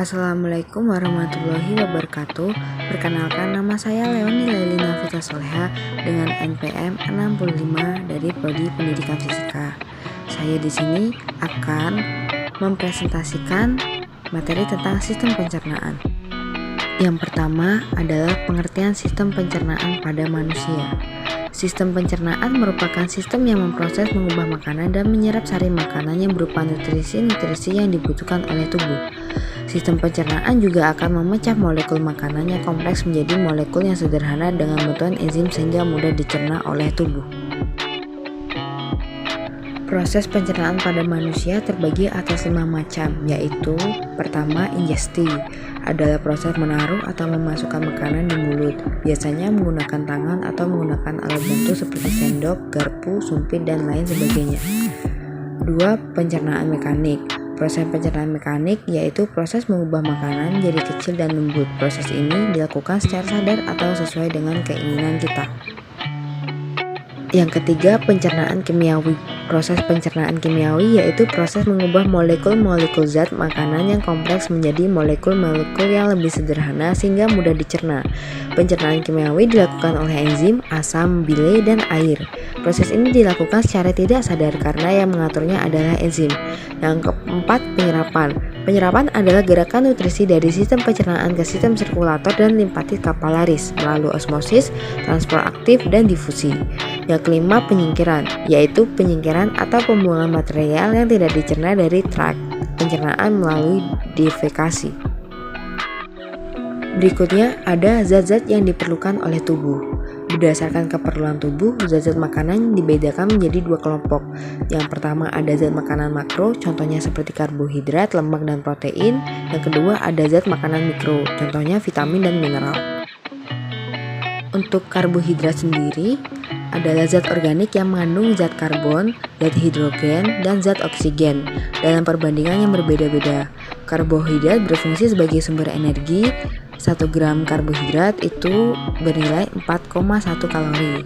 Assalamualaikum warahmatullahi wabarakatuh. Perkenalkan, nama saya Leoni Lailina Fitra Soleha dengan NPM 65 dari Prodi Pendidikan Fisika. Saya di sini akan mempresentasikan materi tentang sistem pencernaan. Yang pertama adalah pengertian sistem pencernaan pada manusia. Sistem pencernaan merupakan sistem yang memproses, mengubah makanan, dan menyerap sari makanan yang berupa nutrisi-nutrisi yang dibutuhkan oleh tubuh. Sistem pencernaan juga akan memecah molekul makanan yang kompleks menjadi molekul yang sederhana dengan bantuan enzim sehingga mudah dicerna oleh tubuh. Proses pencernaan pada manusia terbagi atas 5 macam, yaitu pertama, ingesti adalah proses menaruh atau memasukkan makanan di mulut, biasanya menggunakan tangan atau menggunakan alat bantu seperti sendok, garpu, sumpit, dan lain sebagainya. 2. Pencernaan mekanik. Proses pencernaan mekanik yaitu proses mengubah makanan menjadi kecil dan lembut. Proses ini dilakukan secara sadar atau sesuai dengan keinginan kita. Yang ketiga, pencernaan kimiawi. Proses pencernaan kimiawi yaitu proses mengubah molekul-molekul zat makanan yang kompleks menjadi molekul-molekul yang lebih sederhana sehingga mudah dicerna. Pencernaan kimiawi dilakukan oleh enzim, asam, bile, dan air. Proses ini dilakukan secara tidak sadar karena yang mengaturnya adalah enzim. Yang keempat, penyerapan. Penyerapan adalah gerakan nutrisi dari sistem pencernaan ke sistem sirkulator dan limpatik kapilaris melalui osmosis, transport aktif, dan difusi. Yang kelima, penyingkiran, yaitu penyingkiran atau pembuangan material yang tidak dicerna dari trak pencernaan melalui defekasi. Berikutnya ada zat-zat yang diperlukan oleh tubuh. Berdasarkan keperluan tubuh, zat-zat makanan dibedakan menjadi 2 kelompok. Yang pertama ada zat makanan makro, contohnya seperti karbohidrat, lemak, dan protein. Yang kedua ada zat makanan mikro, contohnya vitamin dan mineral. Untuk karbohidrat sendiri adalah zat organik yang mengandung zat karbon, zat hidrogen, dan zat oksigen dalam perbandingan yang berbeda-beda. Karbohidrat berfungsi sebagai sumber energi. 1 gram karbohidrat itu bernilai 4,1 kalori.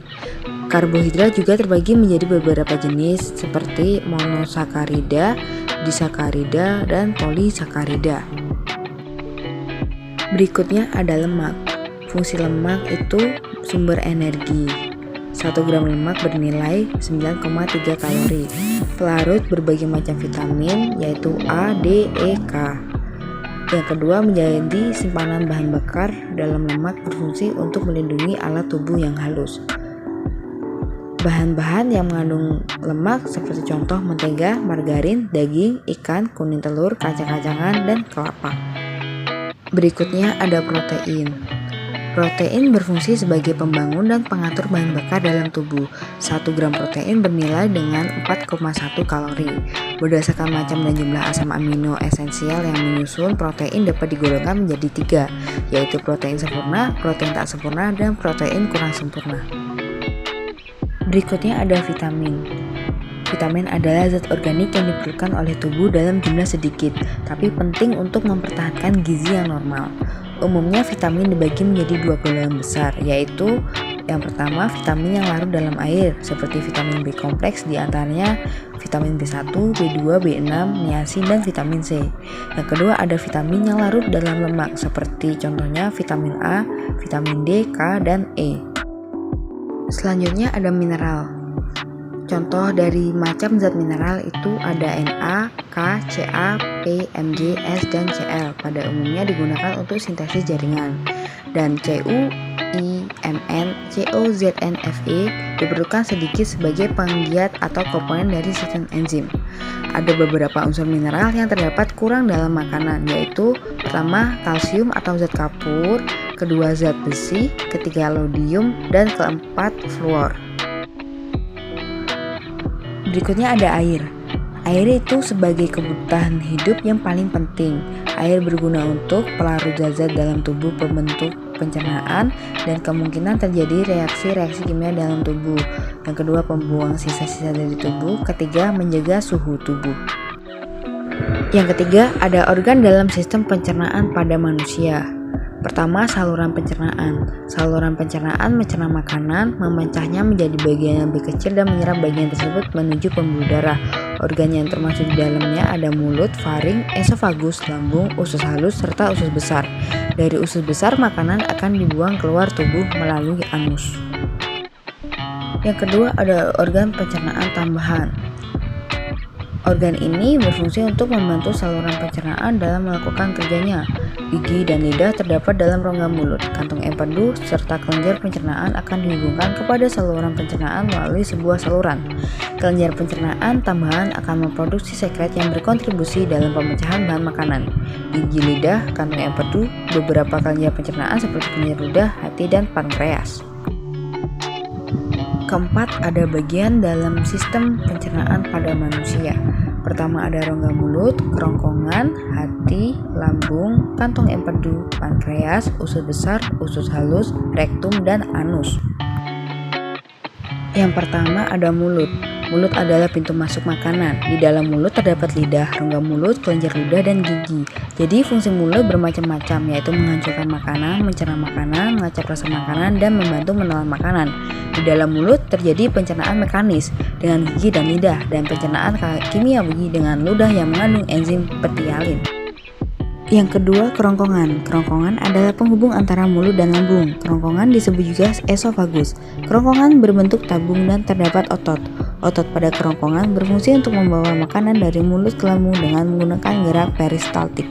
Karbohidrat juga terbagi menjadi beberapa jenis seperti monosakarida, disakarida, dan polisakarida. Berikutnya ada lemak. Fungsi lemak itu sumber energi. 1 gram lemak bernilai 9,3 kalori. Pelarut berbagai macam vitamin yaitu A, D, E, K. Yang kedua menjadi simpanan bahan bakar dalam lemak, berfungsi untuk melindungi alat tubuh yang halus. Bahan-bahan yang mengandung lemak seperti contoh mentega, margarin, daging, ikan, kuning telur, kacang-kacangan, dan kelapa. Berikutnya ada protein. Protein berfungsi sebagai pembangun dan pengatur bahan bakar dalam tubuh. 1 gram protein bernilai dengan 4,1 kalori. Berdasarkan macam dan jumlah asam amino esensial yang menyusun, protein dapat digolongkan menjadi 3, yaitu protein sempurna, protein tak sempurna, dan protein kurang sempurna. Berikutnya ada vitamin. Vitamin adalah zat organik yang diperlukan oleh tubuh dalam jumlah sedikit, tapi penting untuk mempertahankan gizi yang normal. Umumnya vitamin dibagi menjadi 2 golongan besar, yaitu yang pertama vitamin yang larut dalam air seperti vitamin B kompleks, diantaranya vitamin B1, B2, B6, niacin, dan vitamin C. Yang kedua ada vitamin yang larut dalam lemak seperti contohnya vitamin A, vitamin D, K, dan E. Selanjutnya ada mineral. Contoh dari macam zat mineral itu ada Na, K, Ca, P, Mg, S, dan Cl. Pada umumnya digunakan untuk sintesis jaringan. Dan Cu, I, Mn, Co, Zn, Fe diperlukan sedikit sebagai penggiat atau komponen dari sistem enzim. Ada beberapa unsur mineral yang terdapat kurang dalam makanan, yaitu pertama kalsium atau zat kapur, kedua zat besi, ketiga iodium, dan keempat fluor. Berikutnya ada air. Air itu sebagai kebutuhan hidup yang paling penting. Air berguna untuk pelarut zat-zat dalam tubuh, pembentuk pencernaan, dan kemungkinan terjadi reaksi-reaksi kimia dalam tubuh. Yang kedua, pembuang sisa-sisa dari tubuh. Ketiga, menjaga suhu tubuh. Yang ketiga, ada organ dalam sistem pencernaan pada manusia. Pertama, saluran pencernaan. Saluran pencernaan mencerna makanan, memecahnya menjadi bagian yang lebih kecil dan menyerap bagian tersebut menuju pembuluh darah. Organ yang termasuk di dalamnya ada mulut, faring, esofagus, lambung, usus halus, serta usus besar. Dari usus besar, makanan akan dibuang keluar tubuh melalui anus. Yang kedua ada organ pencernaan tambahan. Organ ini berfungsi untuk membantu saluran pencernaan dalam melakukan kerjanya. Gigi dan lidah terdapat dalam rongga mulut. Kantung empedu serta kelenjar pencernaan akan dihubungkan kepada saluran pencernaan melalui sebuah saluran. Kelenjar pencernaan tambahan akan memproduksi sekret yang berkontribusi dalam pemecahan bahan makanan. Gigi, lidah, kantung empedu, beberapa kelenjar pencernaan seperti kelenjar ludah, hati, dan pankreas. Keempat, ada bagian dalam sistem pencernaan pada manusia. Pertama ada rongga mulut, kerongkongan, hati, lambung, kantong empedu, pankreas, usus besar, usus halus, rektum, dan anus. Yang pertama ada mulut. Mulut adalah pintu masuk makanan. Di dalam mulut terdapat lidah, rongga mulut, kelenjar ludah, dan gigi. Jadi fungsi mulut bermacam-macam, yaitu menghancurkan makanan, mencerna makanan, mengacap rasa makanan, dan membantu menelan makanan. Di dalam mulut terjadi pencernaan mekanis dengan gigi dan lidah, dan pencernaan kimiawi dengan ludah yang mengandung enzim petialin. Yang kedua, kerongkongan. Kerongkongan adalah penghubung antara mulut dan lambung. Kerongkongan disebut juga esofagus. Kerongkongan berbentuk tabung dan terdapat otot. Otot pada kerongkongan berfungsi untuk membawa makanan dari mulut ke lambung dengan menggunakan gerak peristaltik.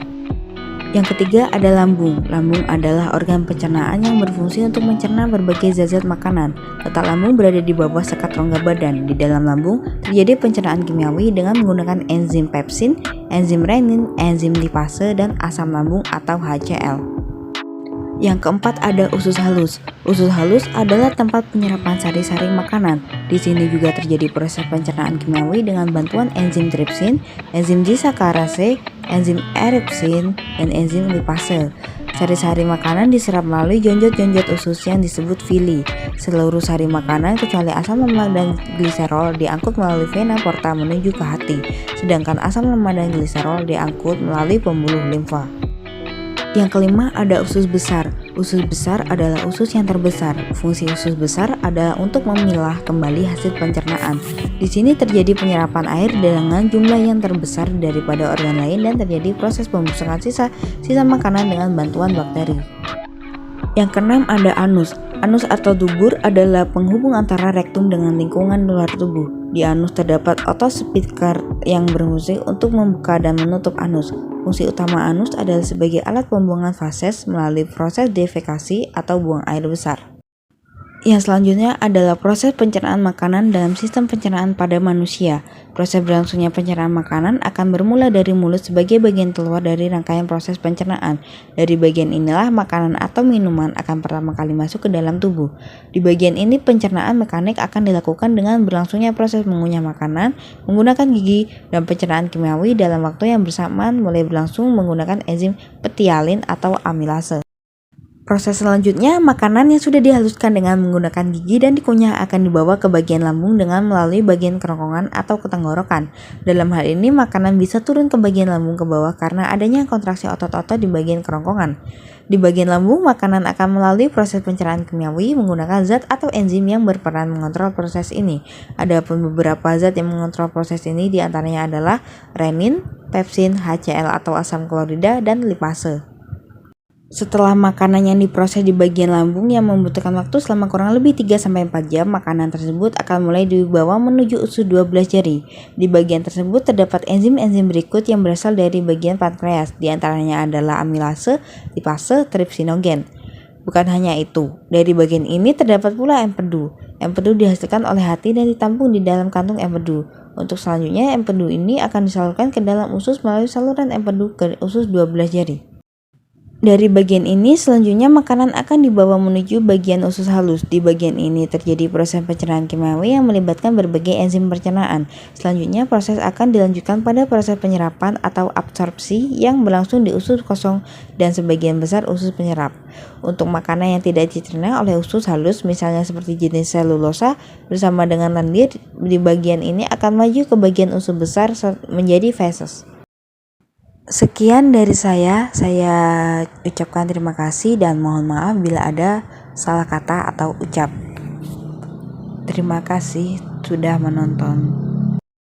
Yang ketiga ada lambung. Lambung adalah organ pencernaan yang berfungsi untuk mencerna berbagai zat-zat makanan. Letak lambung berada di bawah sekat rongga badan. Di dalam lambung terjadi pencernaan kimiawi dengan menggunakan enzim pepsin, enzim renin, enzim lipase, dan asam lambung atau HCl. Yang keempat ada usus halus. Usus halus adalah tempat penyerapan sari-sari makanan. Di sini juga terjadi proses pencernaan kimiawi dengan bantuan enzim tripsin, enzim disakarase, enzim eripsin, dan enzim lipase. Sari-sari makanan diserap melalui jonjot-jonjot usus yang disebut villi. Seluruh sari makanan kecuali asam lemak dan gliserol diangkut melalui vena porta menuju ke hati, sedangkan asam lemak dan gliserol diangkut melalui pembuluh limfa. Yang kelima ada usus besar. Usus besar adalah usus yang terbesar. Fungsi usus besar adalah untuk memilah kembali hasil pencernaan. Di sini terjadi penyerapan air dengan jumlah yang terbesar daripada organ lain dan terjadi proses pembusukan sisa makanan dengan bantuan bakteri. Yang keenam ada anus. Anus atau dubur adalah penghubung antara rektum dengan lingkungan luar tubuh. Di anus terdapat otot sphincter yang berfungsi untuk membuka dan menutup anus. Fungsi utama anus adalah sebagai alat pembuangan fases melalui proses defekasi atau buang air besar. Yang selanjutnya adalah proses pencernaan makanan dalam sistem pencernaan pada manusia. Proses berlangsungnya pencernaan makanan akan bermula dari mulut sebagai bagian keluar dari rangkaian proses pencernaan. Dari bagian inilah makanan atau minuman akan pertama kali masuk ke dalam tubuh. Di bagian ini pencernaan mekanik akan dilakukan dengan berlangsungnya proses mengunyah makanan menggunakan gigi, dan pencernaan kimiawi dalam waktu yang bersamaan mulai berlangsung menggunakan enzim petialin atau amilase. Proses selanjutnya, makanan yang sudah dihaluskan dengan menggunakan gigi dan dikunyah akan dibawa ke bagian lambung dengan melalui bagian kerongkongan atau ke tenggorokan. Dalam hal ini, makanan bisa turun ke bagian lambung ke bawah karena adanya kontraksi otot-otot di bagian kerongkongan. Di bagian lambung, makanan akan melalui proses pencernaan kimiawi menggunakan zat atau enzim yang berperan mengontrol proses ini. Ada pun beberapa zat yang mengontrol proses ini, diantaranya adalah renin, pepsin, HCl atau asam klorida, dan lipase. Setelah makanan yang diproses di bagian lambung yang membutuhkan waktu selama kurang lebih 3-4 jam, makanan tersebut akan mulai dibawa menuju usus 12 jari. Di bagian tersebut terdapat enzim-enzim berikut yang berasal dari bagian pankreas, di antaranya adalah amilase, lipase, tripsinogen. Bukan hanya itu, dari bagian ini terdapat pula empedu. Empedu dihasilkan oleh hati dan ditampung di dalam kantung empedu. Untuk selanjutnya, empedu ini akan disalurkan ke dalam usus melalui saluran empedu ke usus 12 jari. Dari bagian ini selanjutnya makanan akan dibawa menuju bagian usus halus. Di bagian ini terjadi proses pencernaan kimiawi yang melibatkan berbagai enzim pencernaan. Selanjutnya proses akan dilanjutkan pada proses penyerapan atau absorpsi yang berlangsung di usus kosong dan sebagian besar usus penyerap. Untuk makanan yang tidak dicerna oleh usus halus, misalnya seperti jenis selulosa bersama dengan lendir, di bagian ini akan maju ke bagian usus besar menjadi feses. Sekian dari saya ucapkan terima kasih dan mohon maaf bila ada salah kata atau ucap. Terima kasih sudah menonton.